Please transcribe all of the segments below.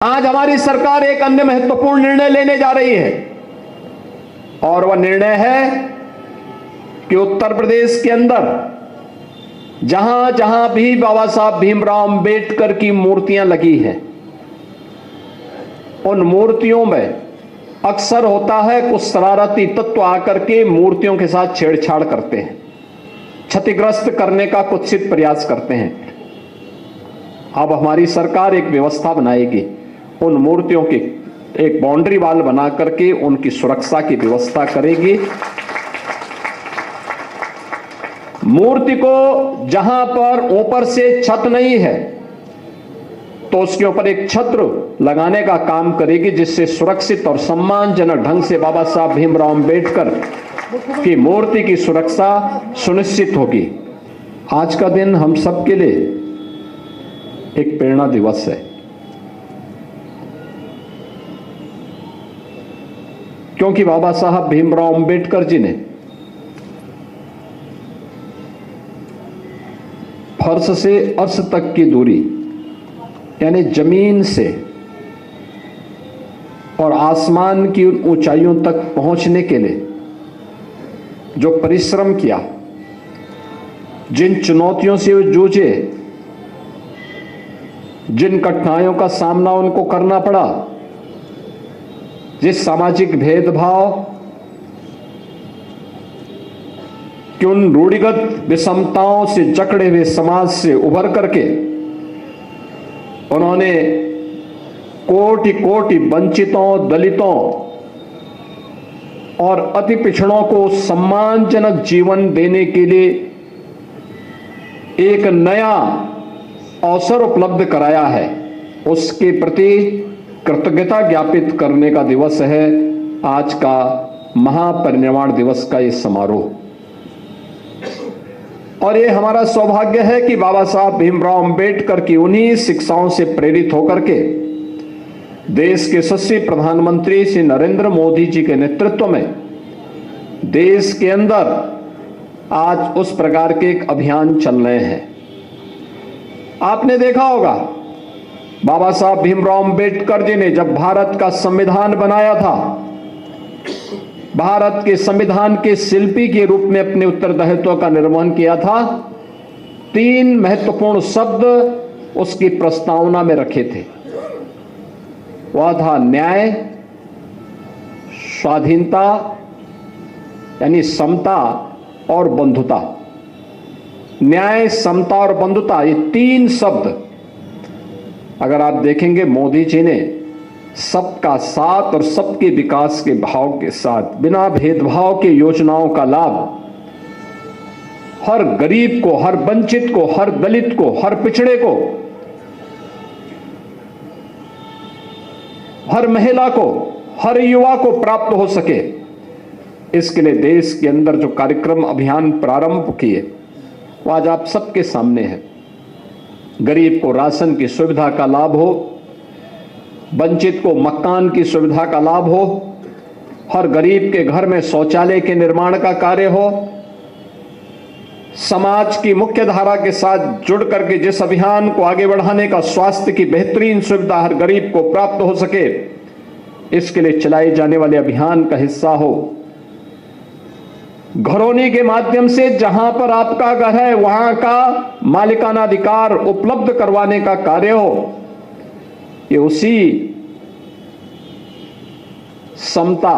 आज हमारी सरकार एक अन्य महत्वपूर्ण निर्णय लेने जा रही है और वह निर्णय है कि उत्तर प्रदेश के अंदर जहां जहां भी बाबा साहब भीमराव अंबेडकर की मूर्तियां लगी हैं, उन मूर्तियों में अक्सर होता है कुछ शरारती तत्व आकर के मूर्तियों के साथ छेड़छाड़ करते हैं, क्षतिग्रस्त करने का कुत्सित प्रयास करते हैं। अब हमारी सरकार एक व्यवस्था बनाएगी, उन मूर्तियों की एक बाउंड्री वाल बना करके उनकी सुरक्षा की व्यवस्था करेगी। मूर्ति को जहां पर ऊपर से छत नहीं है तो उसके ऊपर एक छत्र लगाने का काम करेगी, जिससे सुरक्षित और सम्मानजनक ढंग से बाबा साहब भीमराव अंबेडकर की मूर्ति की सुरक्षा सुनिश्चित होगी। आज का दिन हम सबके लिए एक प्रेरणा दिवस है, क्योंकि बाबा साहब भीमराव अंबेडकर जी ने फर्श से अर्श तक की दूरी, यानी जमीन से और आसमान की उन ऊंचाइयों तक पहुंचने के लिए जो परिश्रम किया, जिन चुनौतियों से वो जूझे, जिन कठिनाइयों का सामना उनको करना पड़ा, जिस सामाजिक भेदभाव कि उन रूढ़िगत विषमताओं से जकड़े हुए समाज से उभर करके उन्होंने कोटि कोटि वंचितों, दलितों और अति पिछड़ों को सम्मानजनक जीवन देने के लिए एक नया अवसर उपलब्ध कराया है। उसके प्रति कृतज्ञता ज्ञापित करने का दिवस है आज का महापरिनिर्वाण दिवस का ये समारोह। और ये हमारा सौभाग्य है कि बाबा साहब भीमराव अंबेडकर की उन्हीं शिक्षाओं से प्रेरित होकर के देश के यशस्वी प्रधानमंत्री श्री नरेंद्र मोदी जी के नेतृत्व में देश के अंदर आज उस प्रकार के एक अभियान चल रहे हैं। आपने देखा होगा बाबा साहब भीमराव अंबेडकर जी ने जब भारत का संविधान बनाया था, भारत के संविधान के शिल्पी के रूप में अपने उत्तरदायित्व का निर्वहन किया था। 3 महत्वपूर्ण शब्द उसकी प्रस्तावना में रखे थे। वह था न्याय, स्वाधीनता यानी समता और बंधुता। न्याय, समता और बंधुता, ये 3 शब्द अगर आप देखेंगे मोदी जी ने सबका साथ और सबके विकास के भाव के साथ बिना भेदभाव के योजनाओं का लाभ हर गरीब को, हर वंचित को, हर दलित को, हर पिछड़े को, हर महिला को, हर युवा को प्राप्त हो सके, इसके लिए देश के अंदर जो कार्यक्रम अभियान प्रारंभ किए वो आज आप सबके सामने है। गरीब को राशन की सुविधा का लाभ हो, वंचित को मकान की सुविधा का लाभ हो, हर गरीब के घर में शौचालय के निर्माण का कार्य हो, समाज की मुख्य धारा के साथ जुड़ करके जिस अभियान को आगे बढ़ाने का स्वास्थ्य की बेहतरीन सुविधा हर गरीब को प्राप्त हो सके, इसके लिए चलाए जाने वाले अभियान का हिस्सा हो। घरौनी के माध्यम से जहां पर आपका घर है वहां का मालिकाना अधिकार उपलब्ध करवाने का कार्य हो, ये उसी समता,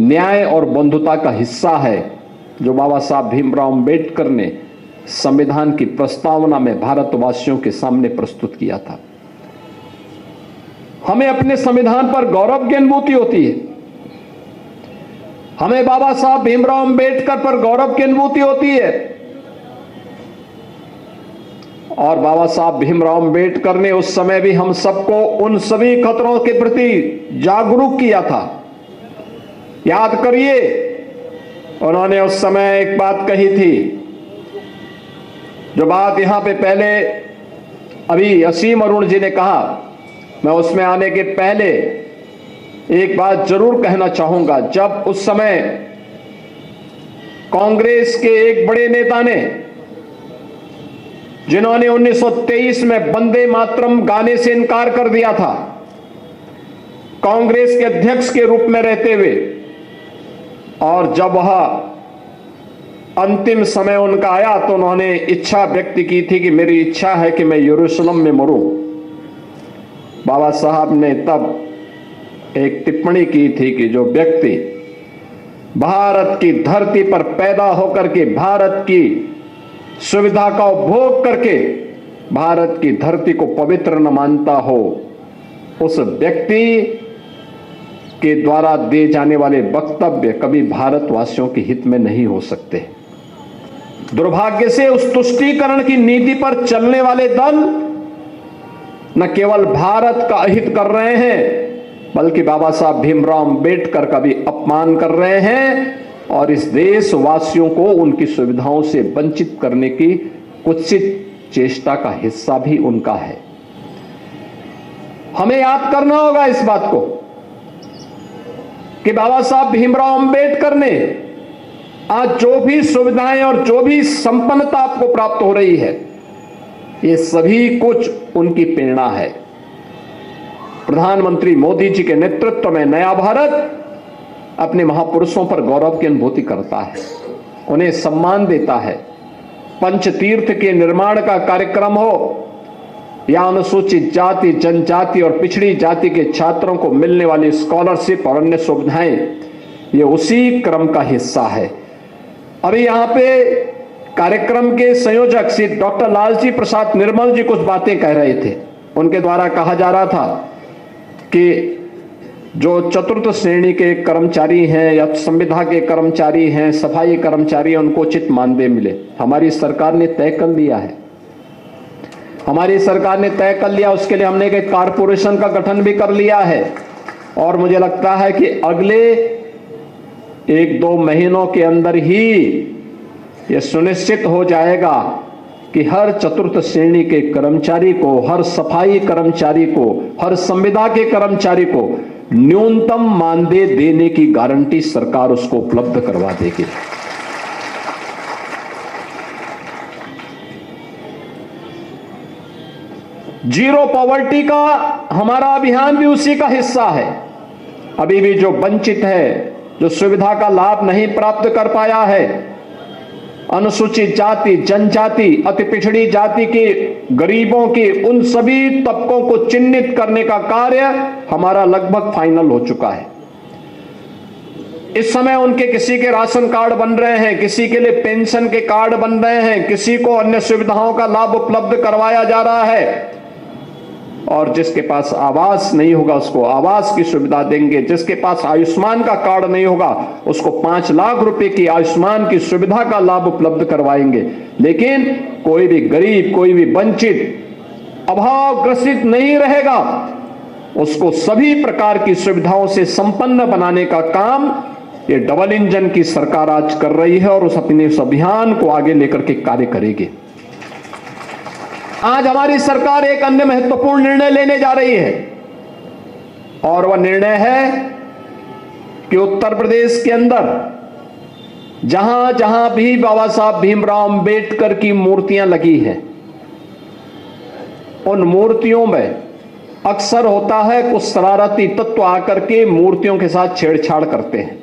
न्याय और बंधुता का हिस्सा है जो बाबा साहब भीमराव अंबेडकर ने संविधान की प्रस्तावना में भारतवासियों के सामने प्रस्तुत किया था। हमें अपने संविधान पर गौरव की अनुभूति होती है, हमें बाबा साहब भीमराव अंबेडकर पर गौरव की अनुभूति होती है। और बाबा साहब भीमराव अंबेडकर ने उस समय भी हम सबको उन सभी खतरों के प्रति जागरूक किया था। याद करिए, उन्होंने उस समय एक बात कही थी, जो बात यहां पे पहले अभी असीम अरुण जी ने कहा, मैं उसमें आने के पहले एक बात जरूर कहना चाहूंगा। जब उस समय कांग्रेस के एक बड़े नेता ने जिन्होंने 1923 में वंदे मातरम गाने से इनकार कर दिया था, कांग्रेस के अध्यक्ष के रूप में रहते हुए, और जब वह अंतिम समय उनका आया तो उन्होंने इच्छा व्यक्त की थी कि मेरी इच्छा है कि मैं यरूशलेम में मरूं। बाबा साहब ने तब एक टिप्पणी की थी कि जो व्यक्ति भारत की धरती पर पैदा होकर के भारत की सुविधा का उपभोग करके भारत की धरती को पवित्र न मानता हो, उस व्यक्ति के द्वारा दिए जाने वाले वक्तव्य कभी भारतवासियों के हित में नहीं हो सकते। दुर्भाग्य से उस तुष्टीकरण की नीति पर चलने वाले दल न केवल भारत का अहित कर रहे हैं, बल्कि बाबा साहब भीमराव अंबेडकर का भी अपमान कर रहे हैं और इस देशवासियों को उनकी सुविधाओं से वंचित करने की कुत्सित चेष्टा का हिस्सा भी उनका है। हमें याद करना होगा इस बात को कि बाबा साहब भीमराव अंबेडकर ने आज जो भी सुविधाएं और जो भी संपन्नता आपको प्राप्त हो रही है, ये सभी कुछ उनकी प्रेरणा है। प्रधानमंत्री मोदी जी के नेतृत्व में नया भारत अपने महापुरुषों पर गौरव की अनुभूति करता है, उन्हें सम्मान देता है। पंचतीर्थ के निर्माण का कार्यक्रम हो या अनुसूचित जाति, जनजाति और पिछड़ी जाति के छात्रों को मिलने वाली स्कॉलरशिप और अन्य सुविधाएं, ये उसी क्रम का हिस्सा है। अभी यहाँ पे कार्यक्रम के संयोजक श्री डॉक्टर लालजी प्रसाद निर्मल जी कुछ बातें कह रहे थे। उनके द्वारा कहा जा रहा था कि जो चतुर्थ श्रेणी के कर्मचारी हैं या संविदा के कर्मचारी हैं, सफाई कर्मचारी हैं, उनको उचित मानदेय मिले। हमारी सरकार ने तय कर लिया है, हमारी सरकार ने तय कर लिया। उसके लिए हमने एक कारपोरेशन का गठन भी कर लिया है और मुझे लगता है कि अगले 1-2 महीनों के अंदर ही यह सुनिश्चित हो जाएगा कि हर चतुर्थ श्रेणी के कर्मचारी को, हर सफाई कर्मचारी को, हर संविदा के कर्मचारी को न्यूनतम मानदेय देने की गारंटी सरकार उसको उपलब्ध करवा देगी। जीरो पॉवर्टी का हमारा अभियान भी उसी का हिस्सा है। अभी भी जो वंचित है, जो सुविधा का लाभ नहीं प्राप्त कर पाया है, अनुसूचित जाति, जनजाति, अति पिछड़ी जाति के गरीबों के उन सभी तबकों को चिन्हित करने का कार्य हमारा लगभग फाइनल हो चुका है। इस समय उनके किसी के राशन कार्ड बन रहे हैं, किसी के लिए पेंशन के कार्ड बन रहे हैं, किसी को अन्य सुविधाओं का लाभ उपलब्ध करवाया जा रहा है। और जिसके पास आवास नहीं होगा उसको आवास की सुविधा देंगे, जिसके पास आयुष्मान का कार्ड नहीं होगा उसको 5 लाख रुपए की आयुष्मान की सुविधा का लाभ उपलब्ध करवाएंगे। लेकिन कोई भी गरीब, कोई भी वंचित, अभावग्रसित नहीं रहेगा। उसको सभी प्रकार की सुविधाओं से संपन्न बनाने का काम ये डबल इंजन की सरकार आज कर रही है और उस अपने उस अभियान को आगे लेकर के कार्य करेगी। आज हमारी सरकार एक अन्य महत्वपूर्ण निर्णय लेने जा रही है और वह निर्णय है कि उत्तर प्रदेश के अंदर जहां जहां भी बाबा साहब भीमराव अंबेडकर की मूर्तियां लगी हैं, उन मूर्तियों में अक्सर होता है कुछ शरारती तत्व आकर के मूर्तियों के साथ छेड़छाड़ करते हैं,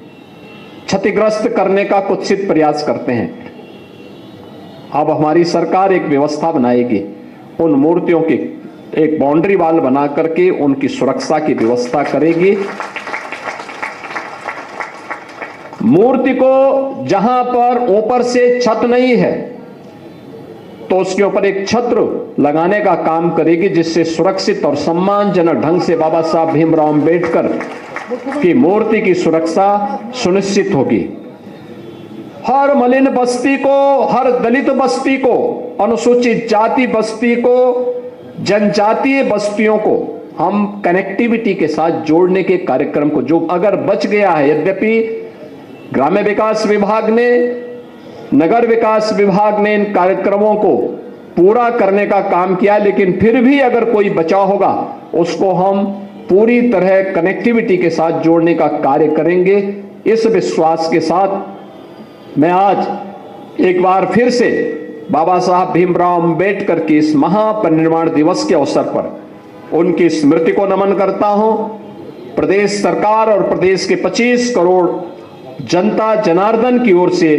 क्षतिग्रस्त करने का कुत्सित प्रयास करते हैं। अब हमारी सरकार एक व्यवस्था बनाएगी, उन मूर्तियों की एक बाउंड्री वाल बना करके उनकी सुरक्षा की व्यवस्था करेगी। मूर्ति को जहां पर ऊपर से छत नहीं है तो उसके ऊपर एक छत्र लगाने का काम करेगी, जिससे सुरक्षित और सम्मानजनक ढंग से बाबा साहब भीमराव अंबेडकर की मूर्ति की सुरक्षा सुनिश्चित होगी। हर मलिन बस्ती को, हर दलित बस्ती को, अनुसूचित जाति बस्ती को, जनजातीय बस्तियों को हम कनेक्टिविटी के साथ जोड़ने के कार्यक्रम को, जो अगर बच गया है, यद्यपि ग्राम्य विकास विभाग ने, नगर विकास विभाग ने इन कार्यक्रमों को पूरा करने का काम किया, लेकिन फिर भी अगर कोई बचा होगा उसको हम पूरी तरह कनेक्टिविटी के साथ जोड़ने का कार्य करेंगे। इस विश्वास के साथ मैं आज एक बार फिर से बाबा साहब भीमराव अंबेडकर की इस महापरिनिर्वाण दिवस के अवसर पर उनकी स्मृति को नमन करता हूं। प्रदेश सरकार और प्रदेश के 25 करोड़ जनता जनार्दन की ओर से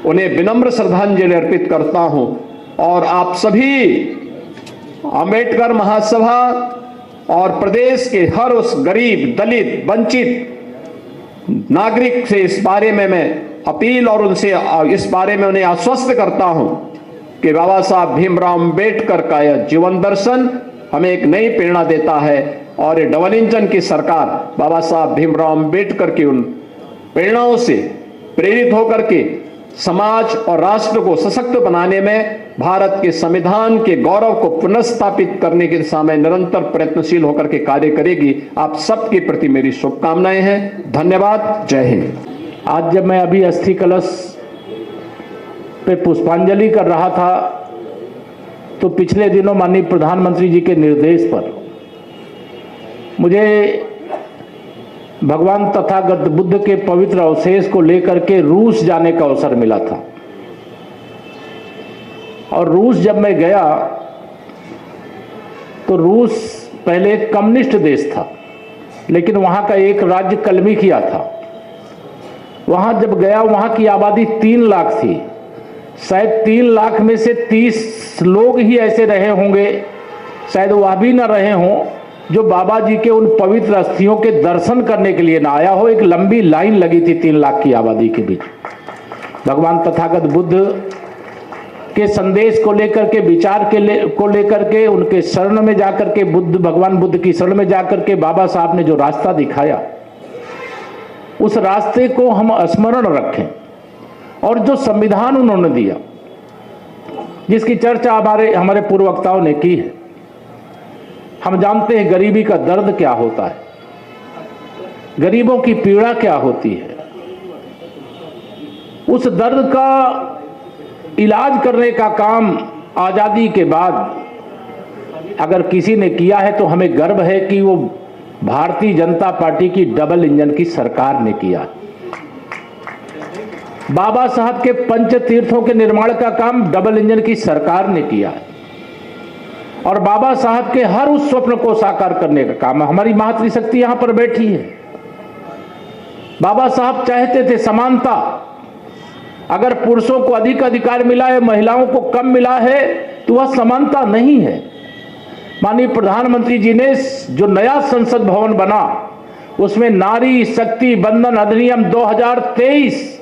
उन्हें विनम्र श्रद्धांजलि अर्पित करता हूं और आप सभी अंबेडकर महासभा और प्रदेश के हर उस गरीब, दलित, वंचित नागरिक से इस बारे में मैं अपील और उनसे इस बारे में उन्हें आश्वस्त करता हूं कि बाबा साहब भीमराव अंबेडकर का यह जीवन दर्शन हमें एक नई प्रेरणा देता है और ये डबल इंजन की सरकार बाबा साहब भीमराव अंबेडकर की उन प्रेरणाओं से प्रेरित होकर के समाज और राष्ट्र को सशक्त बनाने में भारत के संविधान के गौरव को पुनर्स्थापित करने की दिशा में निरंतर प्रयत्नशील होकर के कार्य करेगी। आप सबके प्रति मेरी शुभकामनाएं हैं। धन्यवाद। जय हिंद। आज जब मैं अभी अस्थि कलश पे पुष्पांजलि कर रहा था तो पिछले दिनों माननीय प्रधानमंत्री जी के निर्देश पर मुझे भगवान तथागत बुद्ध के पवित्र अवशेष को लेकर के रूस जाने का अवसर मिला था। और रूस जब मैं गया तो रूस पहले एक कम्युनिस्ट देश था, लेकिन वहां का एक राज्य कलमी किया था। वहां जब गया, वहां की आबादी 3 लाख थी। शायद 3 लाख में से 30 लोग ही ऐसे रहे होंगे, शायद वह भी ना रहे हों, जो बाबा जी के उन पवित्र अस्थियों के दर्शन करने के लिए ना आया हो। एक लंबी लाइन लगी थी 3 लाख की आबादी के बीच। भगवान तथागत बुद्ध के संदेश को लेकर के, विचार को लेकर के, उनके शरण में जाकर के, भगवान बुद्ध की शरण में जाकर के बाबा साहब ने जो रास्ता दिखाया, उस रास्ते को हम स्मरण रखें। और जो संविधान उन्होंने दिया, जिसकी चर्चा हमारे पूर्व वक्ताओं ने की है, हम जानते हैं गरीबी का दर्द क्या होता है, गरीबों की पीड़ा क्या होती है। उस दर्द का इलाज करने का काम आजादी के बाद अगर किसी ने किया है तो हमें गर्व है कि वो भारतीय जनता पार्टी की डबल इंजन की सरकार ने किया। बाबा साहब के पंच तीर्थों के निर्माण का काम डबल इंजन की सरकार ने किया है। और बाबा साहब के हर उस स्वप्न को साकार करने का काम हमारी मातृशक्ति यहां पर बैठी है। बाबा साहब चाहते थे समानता। अगर पुरुषों को अधिक अधिकार मिला है, महिलाओं को कम मिला है, तो वह समानता नहीं है। माननीय प्रधानमंत्री जी ने जो नया संसद भवन बना, उसमें नारी शक्ति बंधन अधिनियम 2023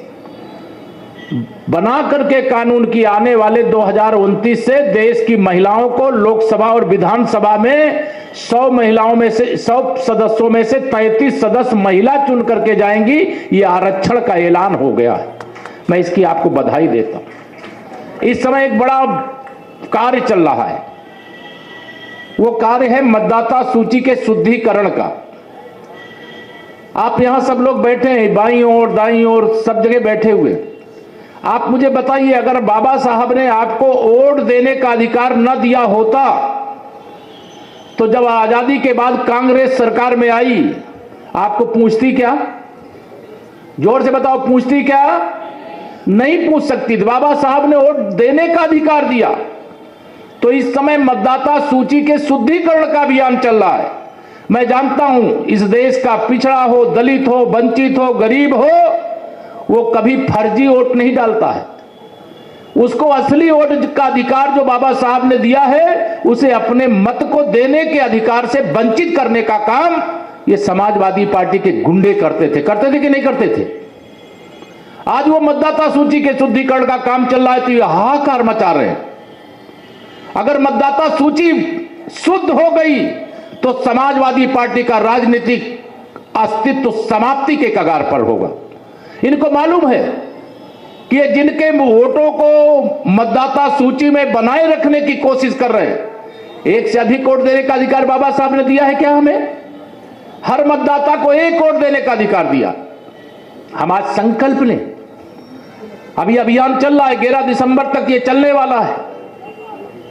बना करके कानून की आने वाले 2029 से देश की महिलाओं को लोकसभा और विधानसभा में 100 महिलाओं में से 100 सदस्यों में से 33 सदस्य महिला चुन करके जाएंगी। ये आरक्षण का ऐलान हो गया है। मैं इसकी आपको बधाई देता हूं। इस समय एक बड़ा कार्य चल रहा है, वो कार्य है मतदाता सूची के शुद्धिकरण का। आप यहां सब लोग बैठे हैं, बाईं ओर दाईं ओर सब जगह बैठे हुए। आप मुझे बताइए, अगर बाबा साहब ने आपको वोट देने का अधिकार न दिया होता तो जब आजादी के बाद कांग्रेस सरकार में आई, आपको पूछती क्या? जोर से बताओ, पूछती क्या? नहीं पूछ सकती थी। बाबा साहब ने वोट देने का अधिकार दिया। तो इस समय मतदाता सूची के शुद्धिकरण का अभियान चल रहा है। मैं जानता हूं इस देश का पिछड़ा हो, दलित हो, वंचित हो, गरीब हो, वो कभी फर्जी वोट नहीं डालता है। उसको असली वोट का अधिकार जो बाबा साहब ने दिया है, उसे अपने मत को देने के अधिकार से वंचित करने का काम ये समाजवादी पार्टी के गुंडे करते थे कि नहीं करते थे? आज वो मतदाता सूची के शुद्धिकरण का काम चल रहा है तो ये हाहाकार मचा रहे हैं। अगर मतदाता सूची शुद्ध हो गई तो समाजवादी पार्टी का राजनीतिक अस्तित्व समाप्ति के कगार पर होगा। इनको मालूम है कि ये जिनके वोटों को मतदाता सूची में बनाए रखने की कोशिश कर रहे हैं, एक से अधिक वोट देने का अधिकार बाबा साहब ने दिया है क्या हमें? हर मतदाता को एक वोट देने का अधिकार दिया। हम आज संकल्प लें। अभी अभियान चल रहा है, 11 दिसंबर तक ये चलने वाला है।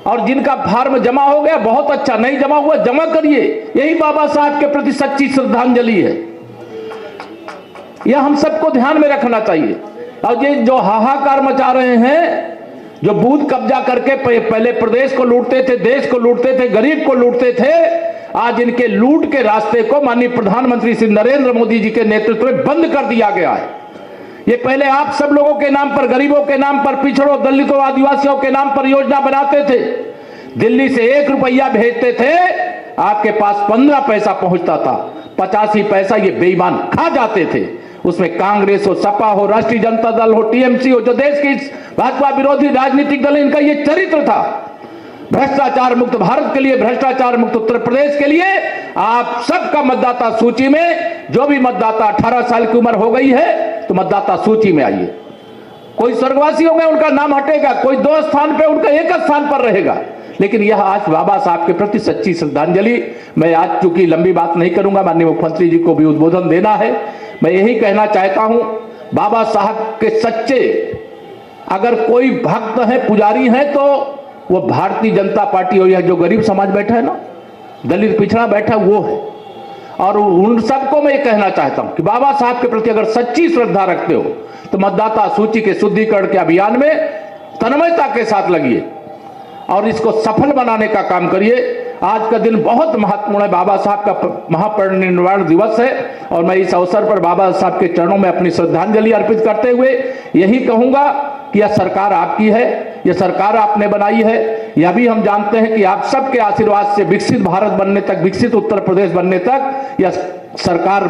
और जिनका फार्म जमा हो गया बहुत अच्छा, नहीं जमा हुआ जमा करिए। यही बाबा साहब के प्रति सच्ची श्रद्धांजलि है। यह हम सबको ध्यान में रखना चाहिए। और ये जो हाहाकार मचा रहे हैं, जो बूथ कब्जा करके पहले प्रदेश को लूटते थे, देश को लूटते थे, गरीब को लूटते थे, आज इनके लूट के रास्ते को माननीय प्रधानमंत्री श्री नरेंद्र मोदी जी के नेतृत्व में बंद कर दिया गया है। ये पहले आप सब लोगों के नाम पर, गरीबों के नाम पर, पिछड़ों, दलितों, आदिवासियों के नाम पर योजना बनाते थे। दिल्ली से 1 रुपया भेजते थे, आपके पास 15 पैसा पहुंचता था। 85 पैसा ये बेईमान खा जाते थे। उसमें कांग्रेस हो, सपा हो, राष्ट्रीय जनता दल हो, टीएमसी हो, जो देश की भाजपा विरोधी राजनीतिक दल, इनका ये चरित्र था। भ्रष्टाचार मुक्त भारत के लिए, भ्रष्टाचार मुक्त उत्तर प्रदेश के लिए आप सबका मतदाता सूची में, जो भी मतदाता 18 साल की उम्र हो गई है तो मतदाता सूची में आइए। कोई स्वर्गवासियों में उनका नाम हटेगा, कोई 2 स्थान पे, उनका 1 स्थान पर रहेगा। लेकिन यह आज बाबा साहब के प्रति सच्ची श्रद्धांजलि। मैं आज चूंकि लंबी बात नहीं करूंगा, माननीय मुख्यमंत्री जी को भी उद्बोधन देना है। मैं यही कहना चाहता हूं, बाबा साहब के सच्चे अगर कोई भक्त है, पुजारी है, तो वो भारतीय जनता पार्टी हो, या जो गरीब समाज बैठा है ना, दलित पिछड़ा बैठा है, वो है। और उन सबको मैं ये कहना चाहता हूं कि बाबा साहब के प्रति अगर सच्ची श्रद्धा रखते हो तो मतदाता सूची के शुद्धिकरण के अभियान में तन्मयता के साथ लगिए और इसको सफल बनाने का काम करिए। आज का दिन बहुत महत्वपूर्ण है, बाबा साहब का महापरिनिर्वाण दिवस है और मैं इस अवसर पर बाबा साहब के चरणों में अपनी श्रद्धांजलि अर्पित करते हुए यही कहूंगा कि यह सरकार आपकी है, यह सरकार आपने बनाई है। यह भी हम जानते हैं कि आप सबके आशीर्वाद से विकसित भारत बनने तक, विकसित उत्तर प्रदेश बनने तक यह सरकार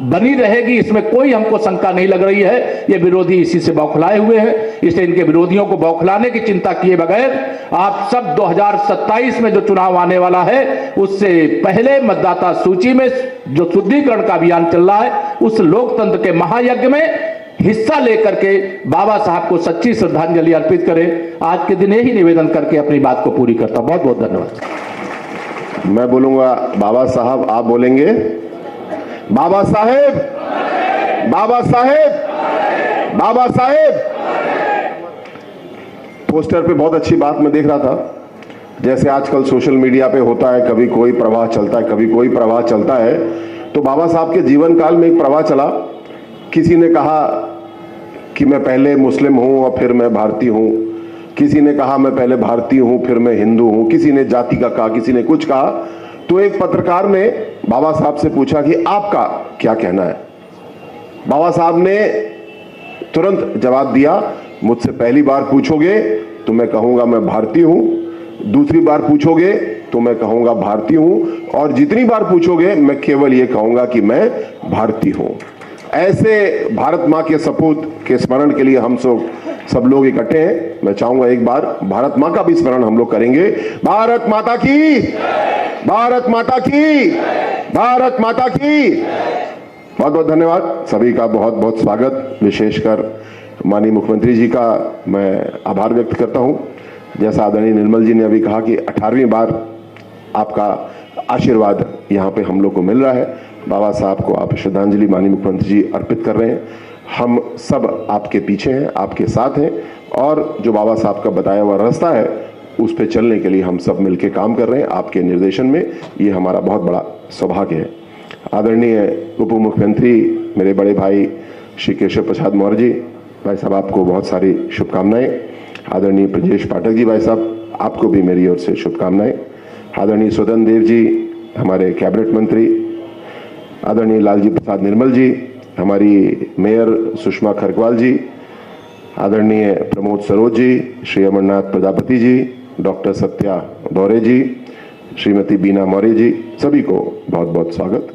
बनी रहेगी, इसमें कोई हमको शंका नहीं लग रही है। ये विरोधी इसी से बौखलाए हुए हैं, इसलिए इनके विरोधियों को बौखलाने की चिंता किए बगैर आप सब 2027 में जो चुनाव आने वाला है उससे पहले मतदाता सूची में जो शुद्धिकरण का अभियान चल रहा है, उस लोकतंत्र के महायज्ञ में हिस्सा लेकर के बाबा साहब को सच्ची श्रद्धांजलि अर्पित करें। आज के दिन यही निवेदन करके अपनी बात को पूरी करता हूं। बहुत बहुत धन्यवाद। मैं बोलूंगा बाबा साहब, आप बोलेंगे बाबा साहेब, बाबा साहेब, बाबा साहेब। पोस्टर पे बहुत अच्छी बात मैं देख रहा था, जैसे आजकल सोशल मीडिया पे होता है, कभी कोई प्रवाह चलता है, कभी कोई प्रवाह चलता है। तो बाबा साहब के जीवन काल में एक प्रवाह चला। किसी ने कहा कि मैं पहले मुस्लिम हूं और फिर मैं भारतीय हूं, किसी ने कहा मैं पहले भारतीय हूं फिर मैं हिंदू हूं, किसी ने जाति का कहा, किसी ने कुछ कहा। तो एक पत्रकार ने बाबा साहब से पूछा कि आपका क्या कहना है। बाबा साहब ने तुरंत जवाब दिया, मुझसे पहली बार पूछोगे तो मैं कहूंगा मैं भारतीय हूं, दूसरी बार पूछोगे तो मैं कहूंगा भारतीय हूं, और जितनी बार पूछोगे मैं केवल ये कहूंगा कि मैं भारतीय हूं। ऐसे भारत मां के सपूत के स्मरण के लिए हम सब लोग इकट्ठे हैं। मैं चाहूंगा एक बार भारत मां का भी स्मरण हम लोग करेंगे। भारत माता की, भारत माता की, भारत माता की। बहुत बहुत धन्यवाद सभी का, बहुत बहुत स्वागत। विशेषकर माननीय मुख्यमंत्री जी का मैं आभार व्यक्त करता हूं। जैसा आदरणीय निर्मल जी ने अभी कहा कि 18वीं बार आपका आशीर्वाद यहाँ पे हम लोग को मिल रहा है। बाबा साहब को आप श्रद्धांजलि माननीय मुख्यमंत्री जी अर्पित कर रहे हैं। हम सब आपके पीछे हैं, आपके साथ हैं, और जो बाबा साहब का बताया हुआ रास्ता है उस पे चलने के लिए हम सब मिलकर काम कर रहे हैं आपके निर्देशन में। ये हमारा बहुत बड़ा सौभाग्य है। आदरणीय उप मुख्यमंत्री मेरे बड़े भाई श्री केशव प्रसाद मौर्य जी, भाई साहब आपको बहुत सारी शुभकामनाएं। आदरणीय ब्रजेश पाठक जी, भाई साहब आपको भी मेरी ओर से शुभकामनाएं। आदरणीय स्वतंत्र देव जी हमारे कैबिनेट मंत्री, आदरणीय लालजी प्रसाद निर्मल जी, हमारी मेयर सुषमा खरकवाल जी, आदरणीय प्रमोद सरोज जी, श्री अमरनाथ प्रजापति जी, डॉक्टर सत्या दौरे जी, श्रीमती बीना मौर्य जी, सभी को बहुत बहुत स्वागत।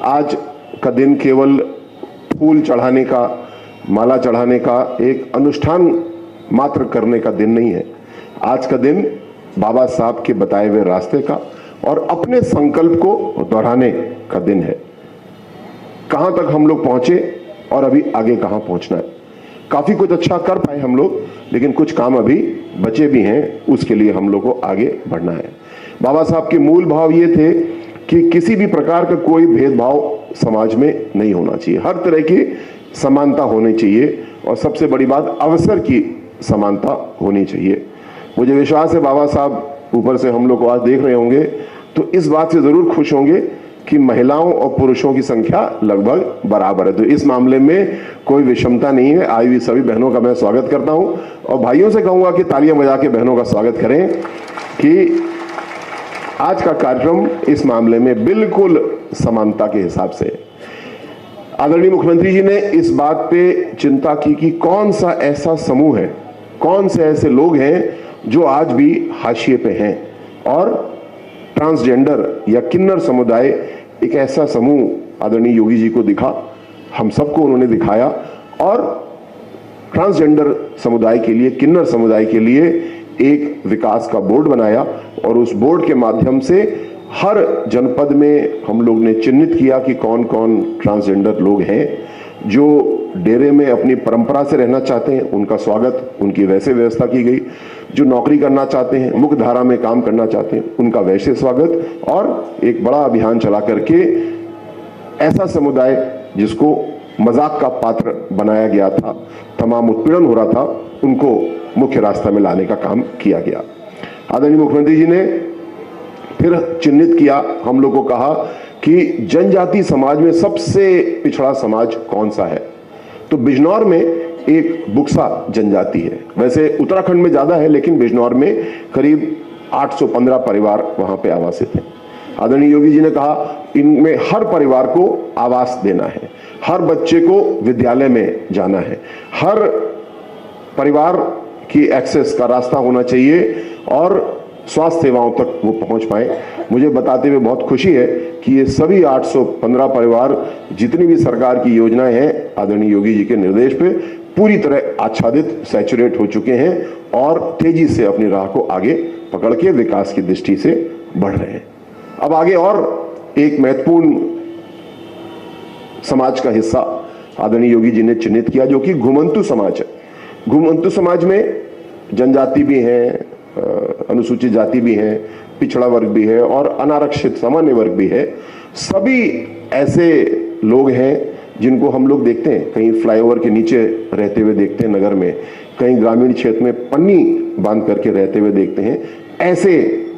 आज का दिन केवल फूल चढ़ाने का, माला चढ़ाने का एक अनुष्ठान मात्र करने का दिन नहीं है। आज का दिन बाबा साहब के बताए हुए रास्ते का और अपने संकल्प को दोहराने का दिन है। कहां तक हम लोग पहुंचे और अभी आगे कहां पहुंचना है। काफी कुछ अच्छा कर पाए हम लोग, लेकिन कुछ काम अभी बचे भी हैं, उसके लिए हम लोग को आगे बढ़ना है। बाबा साहब के मूल भाव ये थे कि किसी भी प्रकार का कोई भेदभाव समाज में नहीं होना चाहिए, हर तरह की समानता होनी चाहिए, और सबसे बड़ी बात अवसर की समानता होनी चाहिए। मुझे विश्वास है बाबा साहब ऊपर से हम लोग को आज देख रहे होंगे तो इस बात से जरूर खुश होंगे कि महिलाओं और पुरुषों की संख्या लगभग बराबर है। तो इस मामले में कोई विषमता नहीं है। आई हुई सभी बहनों का मैं स्वागत करता हूं और भाइयों से कहूंगा कि तालियां बजा के बहनों का स्वागत करें कि आज का कार्यक्रम इस मामले में बिल्कुल समानता के हिसाब से। आदरणीय मुख्यमंत्री जी ने इस बात पे चिंता की कि कौन सा ऐसा समूह है, कौन से ऐसे लोग हैं जो आज भी हाशिए पे हैं, और ट्रांसजेंडर या किन्नर समुदाय एक ऐसा समूह आदरणीय योगी जी को दिखा, हम सबको उन्होंने दिखाया, और ट्रांसजेंडर समुदाय के लिए, किन्नर समुदाय के लिए एक विकास का बोर्ड बनाया और उस बोर्ड के माध्यम से हर जनपद में हम लोग ने चिन्हित किया कि कौन कौन ट्रांसजेंडर लोग हैं जो डेरे में अपनी परंपरा से रहना चाहते हैं, उनका स्वागत, उनकी वैसे व्यवस्था की गई। जो नौकरी करना चाहते हैं, मुख्य धारा में काम करना चाहते हैं, उनका वैसे स्वागत, और एक बड़ा अभियान चला करके ऐसा समुदाय जिसको मजाक का पात्र बनाया गया था, तमाम उत्पीड़न हो रहा था, उनको मुख्य रास्ता में लाने का काम किया गया। आदरणीय मुख्यमंत्री जी ने फिर चिन्हित किया, हम लोग को कहा कि जनजाति समाज में सबसे पिछड़ा समाज कौन सा है, तो बिजनौर में एक बुक्सा जनजाति है। वैसे उत्तराखंड में ज्यादा है, लेकिन बिजनौर में करीब 815 परिवार वहां पे आवासित हैं। आदरणीय योगी जी ने कहा इनमें हर परिवार को आवास देना है, हर बच्चे को विद्यालय में जाना है, हर परिवार की एक्सेस का रास्ता होना चाहिए और स्वास्थ्य सेवाओं तक वो पहुंच पाए। मुझे बताते हुए बहुत खुशी है कि ये सभी 815 परिवार जितनी भी सरकार की योजनाएं हैं आदरणीय योगी जी के निर्देश पे पूरी तरह आच्छादित, सैचुरेट हो चुके हैं और तेजी से अपनी राह को आगे पकड़ के विकास की दृष्टि से बढ़ रहे हैं। अब आगे और एक महत्वपूर्ण समाज का हिस्सा आदरणीय योगी जी ने चिन्हित किया जो कि घुमंतु समाज है। घुमंतु समाज में जनजाति भी है, अनुसूचित जाति भी है, पिछड़ा वर्ग भी है और अनारक्षित सामान्य वर्ग भी है। सभी ऐसे लोग हैं जिनको हम लोग देखते हैं, कहीं फ्लाईओवर के नीचे रहते हुए देखते हैं नगर में, कहीं ग्रामीण क्षेत्र में पन्नी बांध करके रहते हुए देखते हैं। ऐसे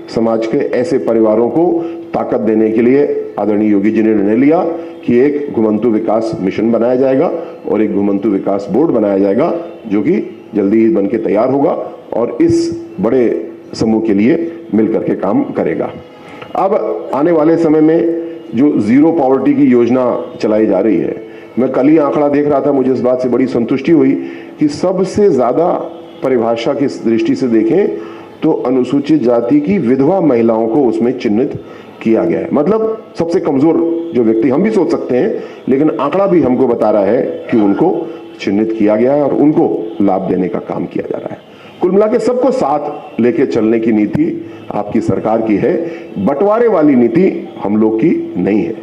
समाज के, ऐसे परिवारों को ताकत देने के लिए आदरणीय योगी जी ने निर्णय लिया कि एक घुमंतु विकास मिशन बनाया जाएगा और एक घुमंतु विकास बोर्ड बनाया जाएगा जो कि जल्दी ही बनके तैयार होगा और इस बड़े समूह के लिए मिलकर के काम करेगा। अब आने वाले समय में जो जीरो पॉवर्टी की योजना चलाई जा रही है, मैं कल ही आंकड़ा देख रहा था, मुझे इस बात से बड़ी संतुष्टि हुई कि सबसे ज्यादा परिभाषा की दृष्टि से देखें तो अनुसूचित जाति की विधवा महिलाओं को उसमें चिन्हित किया गया है। मतलब सबसे कमजोर जो व्यक्ति, हम भी सोच सकते हैं, लेकिन आंकड़ा भी हमको बता रहा है कि उनको चिन्हित किया गया है और उनको लाभ देने का काम किया जा रहा है। कुल मिला के सबको साथ लेके चलने की नीति आपकी सरकार की है, बंटवारे वाली नीति हम लोग की नहीं है।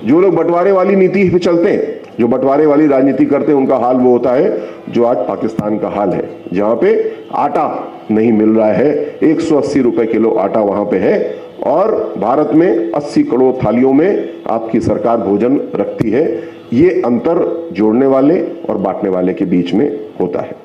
जो लोग बंटवारे वाली नीति पे चलते हैं, जो बंटवारे वाली राजनीति करते हैं, उनका हाल वो होता है जो आज पाकिस्तान का हाल है, जहां पे आटा नहीं मिल रहा है, 180 रुपए किलो आटा वहां पे है और भारत में 80 करोड़ थालियों में आपकी सरकार भोजन रखती है। ये अंतर जोड़ने वाले और बांटने वाले के बीच में होता है।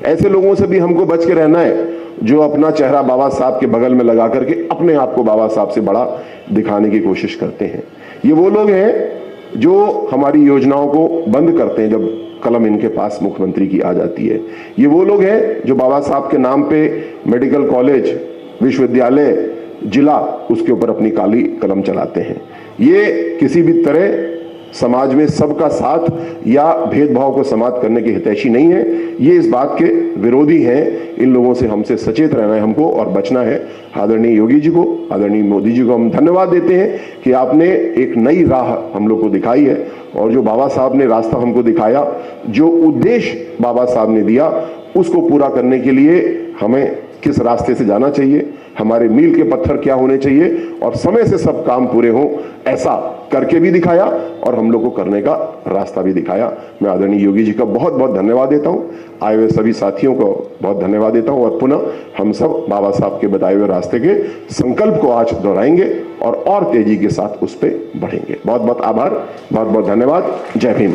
ऐसे लोगों से भी हमको बच के रहना है जो अपना चेहरा बाबा साहब के बगल में लगा करके अपने आप को बाबा साहब से बड़ा दिखाने की कोशिश करते हैं। ये वो लोग हैं जो हमारी योजनाओं को बंद करते हैं जब कलम इनके पास मुख्यमंत्री की आ जाती है। ये वो लोग हैं जो बाबा साहब के नाम पे मेडिकल कॉलेज, विश्वविद्यालय, जिला, उसके ऊपर अपनी काली कलम चलाते हैं। ये किसी भी तरह समाज में सबका साथ या भेदभाव को समाप्त करने के हितैषी नहीं है, ये इस बात के विरोधी हैं। इन लोगों से हमसे सचेत रहना है हमको और बचना है। आदरणीय योगी जी को, आदरणीय मोदी जी को हम धन्यवाद देते हैं कि आपने एक नई राह हम लोग को दिखाई है और जो बाबा साहब ने रास्ता हमको दिखाया, जो उद्देश्य बाबा साहब ने दिया, उसको पूरा करने के लिए हमें किस रास्ते से जाना चाहिए, हमारे मील के पत्थर क्या होने चाहिए और समय से सब काम पूरे हों, ऐसा करके भी दिखाया और हम लोग को करने का रास्ता भी दिखाया। मैं आदरणीय योगी जी का बहुत बहुत धन्यवाद देता हूं, आए हुए सभी साथियों को बहुत धन्यवाद देता हूं और पुनः हम सब बाबा साहब के बताए हुए रास्ते के संकल्प को आज दोहराएंगे और तेजी के साथ उस पर बढ़ेंगे। बहुत बहुत आभार, बहुत बहुत धन्यवाद। जय भीम।